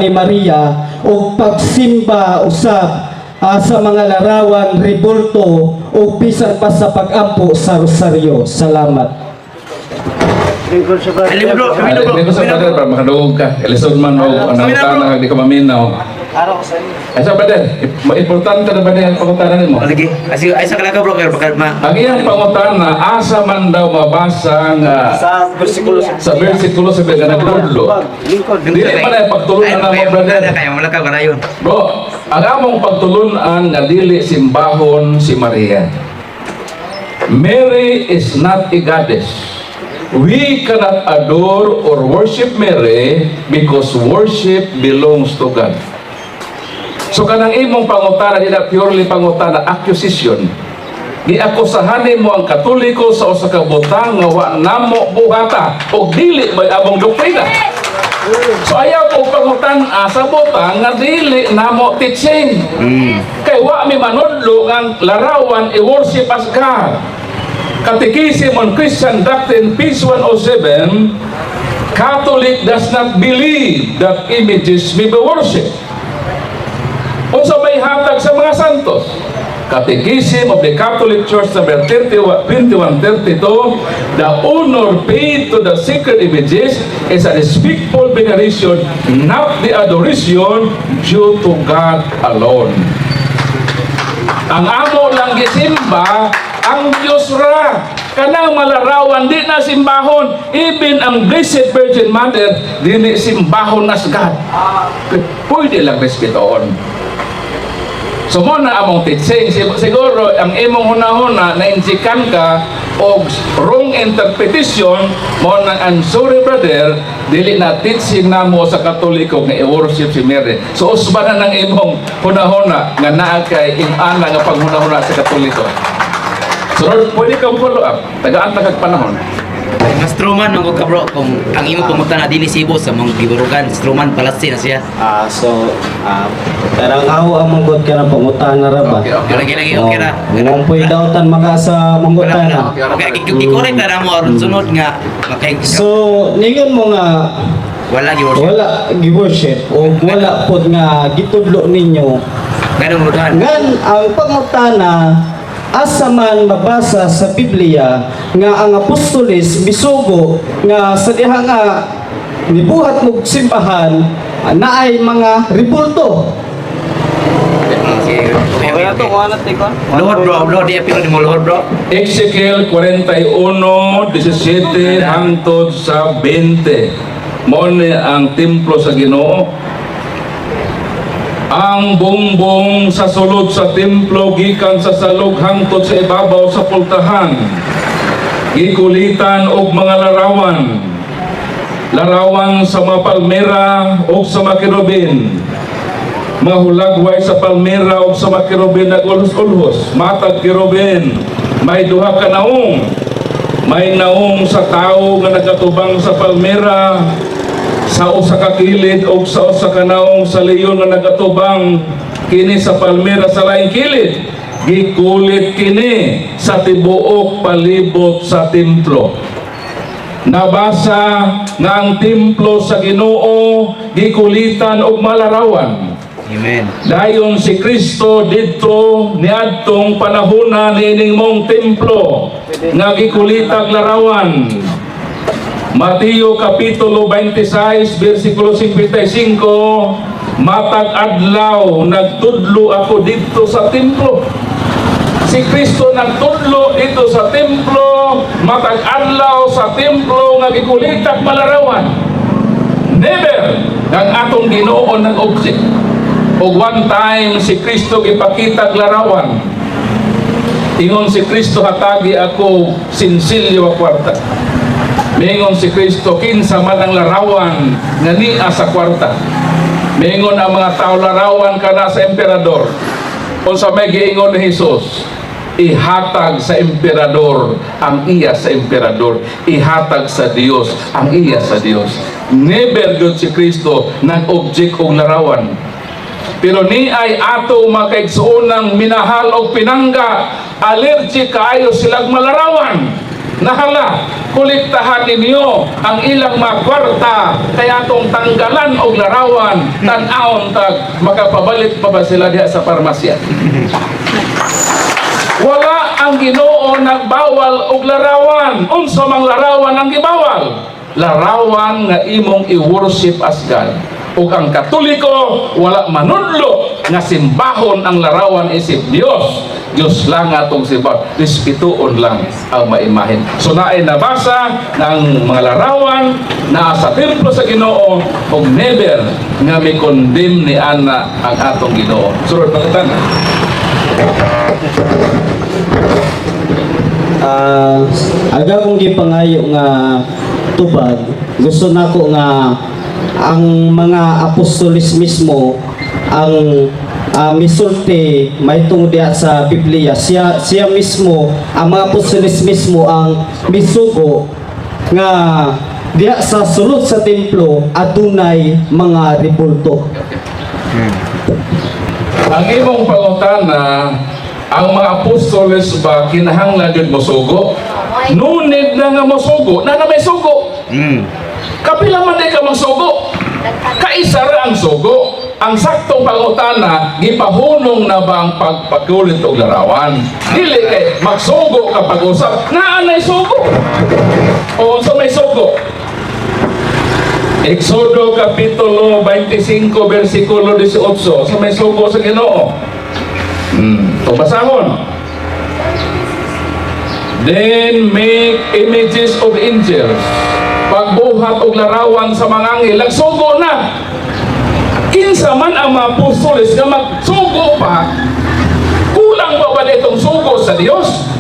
ni Maria o pagsimba usab sa mga larawan, rebulto o bisan pa sa pag-ampo sa rosaryo. Salamat. Lingkod sa brother para makadugog ka. Elisod man o anong tanang di ka maminaw. Araw ko sa inyo. Ay sa brother, importante na ba ang pangutanan mo? Lagi. Ay sa kalaga bro, kaya bakit Ang iyang pangutana, asa man daw mabasa nga sa versikulo sa versikulo sa Beganagudlo. Lingkod. Hindi man ay pagtulunan mo brother. Kaya wala ka karayon. Bro, ang among pagtulunan nga dili simbahon si Maria. Mary is not a goddess. We cannot adore or worship Mary because worship belongs to God. So kanang imong pangutana, di na purely pangutana, accusation. Giakusahanin mo ang Katoliko sa usa ka butang nga wa namo buhata o dili may among doktrina. So ayaw ko pangutan sa butang nga dili namo teaching. Kay wa mi manudlo nga larawan i-worship as God. Catechism on Christian Doctrine, page 107, Catholic does not believe that images may be worshipped. Unsa may hatag sa mga santos? Catechism of the Catholic Church number 2132, the honor paid to the sacred images is a respectful veneration, not the adoration due to God alone. Ang amo lang gisimba ang Diyos ra. Kanang malarawan di na simbahon. Even ang Blessed Virgin Mother di na simbahon as God. Pwede lang respetoon. So mo na among teaching, siguro ang imong hunahuna na injikan ka o wrong interpretation mo na ang sorry brother, dili na teaching na mo sa Katoliko nga i-worship si Mary. So usbanan ng imong hunahuna nga naa kay imana nga paghunahuna sa Katoliko. So Lord, pwede kang follow up, tagaan kag panahon. Mas Truman ang ka bro, kung ang imo pumunta na din Cebu sa mga giburugan, Truman Palazzi na siya. Karang ako ang manggot ka na pangutan na ra ba? Lagi okay ra. Ngong puydawtan mga sa manggutan na. Okay, i-correct na mo aron sunod nga makay. So, ningon mo nga Wala gi-worship. wala gi-worship o wala pod nga gitudlo ninyo. Ganong ludahan. Ngan ang pangutana asa man mabasa sa Biblia nga ang apostoles misugo nga sa diha nga nibuhat mo simbahan naay mga rebulto. Lord bro, Lord, di apiro ni mo Lord bro. Ezekiel 41:17 hangtod sa 20. Mo ni ang templo sa Ginoo. Ang bongbong sa sulod sa templo gikan sa salog hangtod sa ibabaw sa pultahan. Gikulitan og mga larawan. Larawan sa mga palmera o sa mga kerubin. Mahulagway sa palmera o sa mga kerubin nagulhos-ulhos. Matag kerubin. May duha ka naong. May naong sa tao nga nagatubang sa palmera. Sa usa ka kilid o sa usa ka naong sa leyon nga nagatubang kini sa palmera sa laing kilid. Gikulit kini sa tibuok palibot sa templo. Nabasa nga ang templo sa Ginoo gikulitan og malarawan. Amen. Dayon si Kristo didto niadtong panahona niining mong templo nga gikulitag larawan. Mateo Kapitulo 26, versikulo 55, matag adlaw nagtudlo ako dito sa templo. Si Kristo nagtudlo dito sa templo, matag adlaw sa templo nga gikulitak malarawan. Never ang atong Ginoo nag-object. O one time si Kristo gipakita larawan. Ingon si Kristo, hatagi ako sinsilyo a kwarta. Mingon si Kristo, kinsa man ang larawan nga niya sa kwarta. Mingon ang mga tao, larawan ka na sa emperador. Kung sa may giingon ni Jesus, ihatag sa emperador ang iya sa emperador. Ihatag sa Dios ang iya sa Dios. Never yun si Kristo nag-object og larawan. Pero ni ay ato makaigsuunang minahal o pinangga, allergic kaayo silang malarawan. nahala, kolektahan ninyo ang ilang mga kwarta, kaya atong tanggalan og larawan, tan-aon tag makapabalik pa ba sila diha sa parmasya. Wala ang Ginoo nagbawal og larawan. Unsa mang larawan ang gibawal? Larawan nga imong i-worship as God. Ug ang Katoliko wala manudlo nga simbahon ang larawan isip Dios. Dios lang atong simbahon. Respetuon lang ang maimahin. So naay nabasa ng mga larawan na sa templo sa Ginoo ug never nga may condemn ni ana ang atong Ginoo. Surod pagtan. Aga kong gipangayo nga tubag, gusto nako nga ang mga apostolis mismo ang misulti may tungod diha sa Biblia. Siya mismo, ang mga apostolis mismo ang misugo nga diha sa sulod sa templo adunay mga rebulto. Ang imong pangutana, ang mga apostoles ba kinahanglan yun mosugo? Nunid na nga mosugo, na may sugo. Kapila man di ka magsugo, kaisa ra ang sugo. Ang saktong pangutana, gipahunong na ba ang pagpakulit og larawan? Dili kay magsugo ka pag-usap, naa nay sugo. O sa may sugo. Exodo Kapitulo 25, versikulo 18, sa may sugo sa Ginoo. Ito basahon. Then make images of angels. Pagbuhat og larawan sa mga anghel, nagsugo na. Kinsa man ang mga apostoles nga magsugo pa, kulang pa ba itong sugo sa Dios?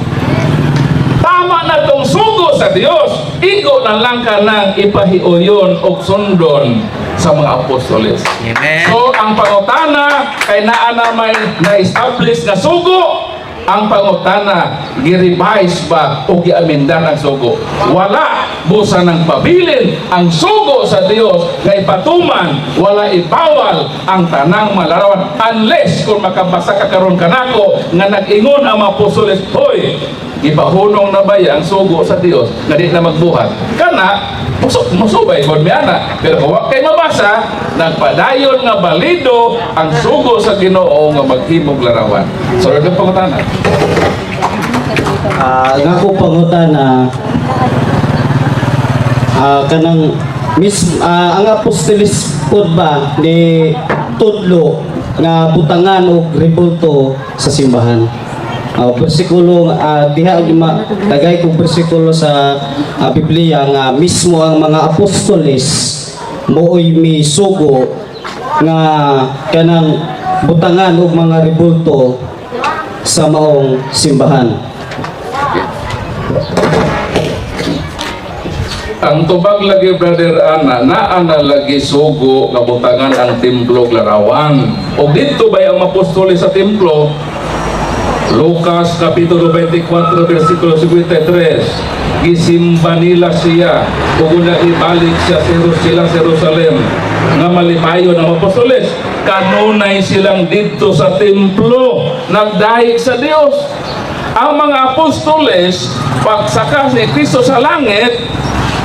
Tama na itong sugo sa Dios. Igo na lang ka nang ipahiuyon o sundon sa mga apostoles. Amen. So, ang pangutana, kay naa na may na-establish na sugo, ang pangutana, gi-revise ba o gi-amendan ang sugo? Wala, busa ng pabilin ang sugo sa Dios nga ipatuman, wala ibawal ang tanang malarawan unless kung makabasa ka karon kanako nga nag-ingon ang mga apostoles, hoy, ipahunong na ba ang sugo sa Dios nga di na magbuhat? Kana, musubay kung may ana. Pero kung kay mabasa, nagpadayon nga balido ang sugo sa Ginoo nga maghimog larawan. So, ito pangutana. Nga ko pangutana, kanang ang apostolis pod ba ni tudlo nga butangan og rebulto sa simbahan. Bersikulo diha tagay kong bersikulo sa Biblia nga mismo ang mga apostoles mooy misugo nga kanang butangan og mga rebulto sa maong simbahan. Ang tubag lagi, Brother Ana, naa lagi sugo nga butangan ang templo larawan. O dito ba ang apostoles sa templo? Lucas Kapitulo 24, versikulo 53. Gisimba nila siya ug una ibalik siya sila sa Jerusalem nga malipayon ang apostoles. Kanunay silang dito sa templo nagdahig sa Dios. Ang mga apostoles pagsakas ni Kristo sa langit,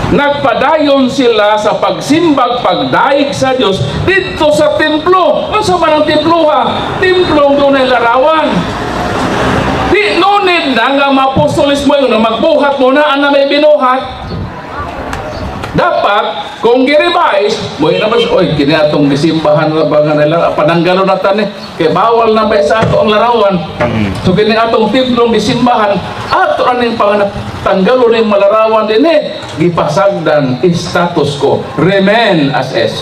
nagpadayon sila sa pagsimbag, pagdaig sa Dios dito sa templo. Ano man ang templo ha? Templong doon ay larawan. Di nunid na nga mga apostoles mo yun na magbuhat mo na ang may binuhat. Dapat, kung gi-revise, mo yun naman, oy, kiniatong gisimbahan na ba nga nila, pananggalo na tan kaya bawal na ba sa ato ang larawan. So kiniatong templong gisimbahan, ato aning panganak, tanggalo na yung malarawan din gipasagdan status ko, remain as is.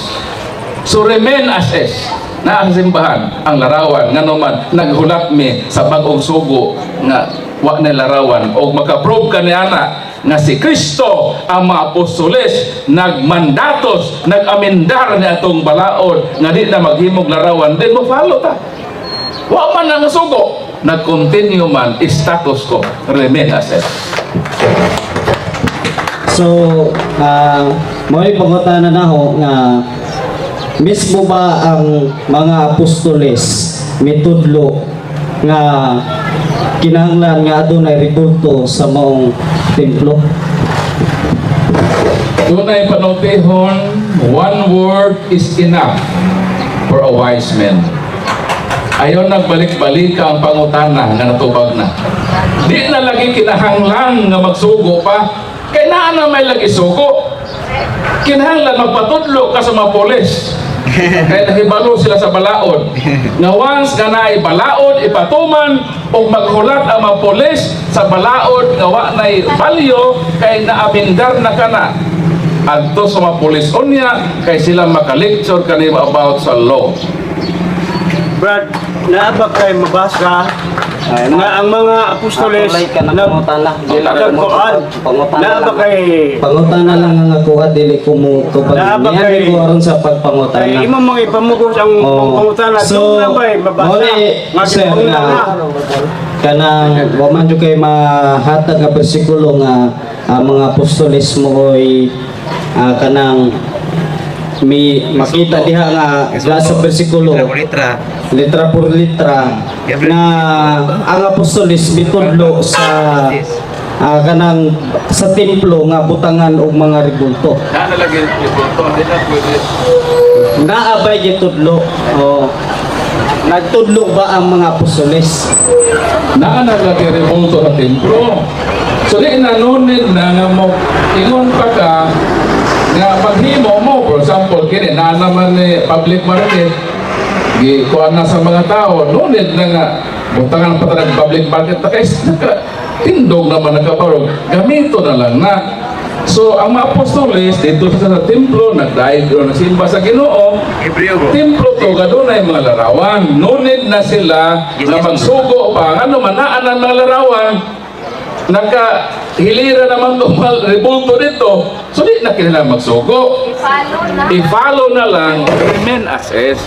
So remain as is. Na ang simbahan, ang larawan, nga naman, naghulat mi sa bagong sugo nga wak na larawan o makaprove ka ni ana nga si Kristo ang mga apostoles nagmandatos, nag-amendar ni atong balaod nga di na maghimog larawan, din mo follow ta. Wa man ang sugo, nag-continue man status ko, remain as is. So, may pangutana na ho nga mismo ba ang mga apostoles mitudlo nga kinahanglan nga adunay rebulto sa maong templo. Tunay panutihon, one word is enough for a wise man. Ayaw nagbalik-balik ang pangutana nga natubag na. Di na lagi kinahanglan nga magsugo pa. Kaya na may lagi sugo. Kinahanglan magpatudlo ka sa mga polis. Kaya nahibalo sila sa balaod. Nga once nga naay balaod, ipatuman o maghulat ang mga polis sa balaod nga wa na'y balyo kay naabindar na kana. Adto sa mga polis unya kay sila makalecture kanimo about sa law. Brad, naabak kay mabasa nga ang mga apostoles nagkuhan. Naabak kay Pangutana lang ang nakuha dili ko mo tupad Naabak niya kay- di ko aron sa pagpangutana. ay imo mga ipamugos ang pangutana. So, mabasa. sir, na kanang wa man jud kay mahatag nga bersikulo nga ang mga apostoles mo oy kanang makita diha nga sa bersikulo Litra. litra por litra na ang apostoles mitudlo sa kanang sa templo nga butangan og mga rebulto. Na lagi ito, hindi na pwede. Naabay gitudlo. Oh. Nagtudlo ba ang mga apostoles? Naanagagi revolto sa templo. So di nanunid na nga mo ingon pa ka nga paghimo mo, for example, kini na naman ni public market kuha na sa mga tao, nunid na nga butangan pa talaga public market na kay tindog naman nagkaparog, gamito na lang na. So ang mga apostoles dito sa templo nagdaig o nagsimba sa Ginoo. Hebreo bro. Templo to gadunay mga larawan. Nunid na sila na magsugo pa ano manaan ang mga larawan. Hilira naman to rebulto dito. So di na kinala magsugo. I-follow na lang remain as is.